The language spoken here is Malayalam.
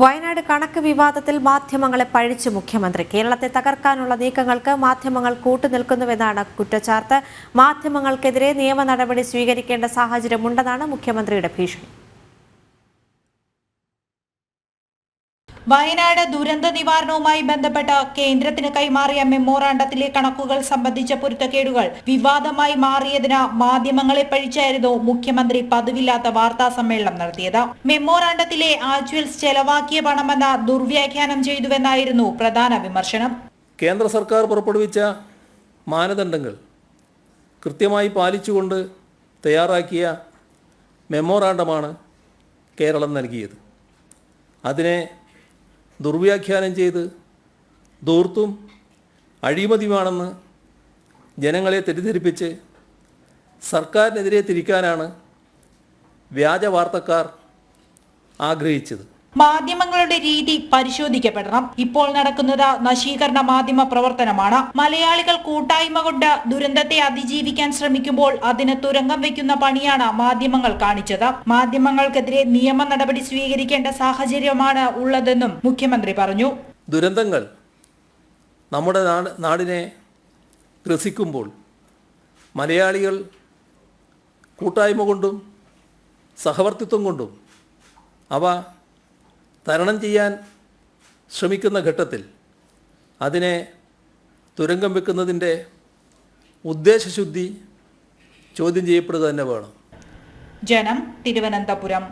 വയനാട് കണക്ക് വിവാദത്തിൽ മാധ്യമങ്ങളെ പഴിച്ച് മുഖ്യമന്ത്രി. കേരളത്തെ തകർക്കാനുള്ള നീക്കങ്ങൾക്ക് മാധ്യമങ്ങൾ കൂട്ടുനിൽക്കുന്നുവെന്നാണ് കുറ്റച്ചാർത്ത്. മാധ്യമങ്ങൾക്കെതിരെ നിയമ നടപടി സ്വീകരിക്കേണ്ട സാഹചര്യമുണ്ടെന്നാണ് മുഖ്യമന്ത്രിയുടെ ഭീഷണി. വയനാട് ദുരന്ത നിവാരണവുമായി ബന്ധപ്പെട്ട കേന്ദ്രത്തിന് കൈമാറിയ മെമ്മോറാണ്ടത്തിലെ കണക്കുകൾ സംബന്ധിച്ച പൊരുത്തക്കേടുകൾ വിവാദമായി മാറിയതിന് മാധ്യമങ്ങളെ പഴിച്ചായിരുന്നു മുഖ്യമന്ത്രി പതിവില്ലാത്ത വാർത്താ സമ്മേളനം നടത്തിയത്. മെമ്മോറാണ്ടത്തിലെ ആക്ച്വൽസ് ചെലവാക്കിയ പണമെന്ന ദുർവ്യാഖ്യാനം ചെയ്തുവെന്നായിരുന്നു പ്രധാന വിമർശനം. കേന്ദ്ര സർക്കാർ പുറപ്പെടുവിച്ച മാനദണ്ഡങ്ങൾ കൃത്യമായി പാലിച്ചുകൊണ്ട് തയ്യാറാക്കിയ മെമ്മോറാണ്ടമാണ് കേരളം നൽകിയത്. അതിനെ ദുർവ്യാഖ്യാനം ചെയ്ത് ധൂർത്തും അഴിമതിയുമാണെന്ന് ജനങ്ങളെ തെറ്റിദ്ധരിപ്പിച്ച് സർക്കാരിനെതിരെ തിരിക്കാനാണ് വ്യാജ വാർത്തക്കാർ ആഗ്രഹിച്ചത്. മാധ്യമങ്ങളുടെ രീതി പരിശോധിക്കപ്പെടണം. ഇപ്പോൾ നടക്കുന്നത് നശീകരണ മാധ്യമ പ്രവർത്തനമാണ്. മലയാളികൾ കൂട്ടായ്മ കൊണ്ട് ദുരന്തത്തെ അതിജീവിക്കാൻ ശ്രമിക്കുമ്പോൾ അതിന് തുരങ്കം വയ്ക്കുന്ന പണിയാണ് മാധ്യമങ്ങൾ കാണിച്ചത്. മാധ്യമങ്ങൾക്കെതിരെ നിയമ നടപടി സ്വീകരിക്കേണ്ട സാഹചര്യമാണ് ഉള്ളതെന്നും മുഖ്യമന്ത്രി പറഞ്ഞു. ദുരന്തങ്ങൾ നമ്മുടെ നാടിനെ ഗ്രസിക്കുമ്പോൾ മലയാളികൾ കൂട്ടായ്മ കൊണ്ടും സഹവർത്തിത്വം കൊണ്ടും അവ തരണം ചെയ്യാൻ ശ്രമിക്കുന്ന ഘട്ടത്തിൽ അതിനെ തുരങ്കം വെക്കുന്നതിൻ്റെ ഉദ്ദേശശുദ്ധി ചോദ്യം ചെയ്യപ്പെടുക തന്നെ വേണം. ജനം, തിരുവനന്തപുരം.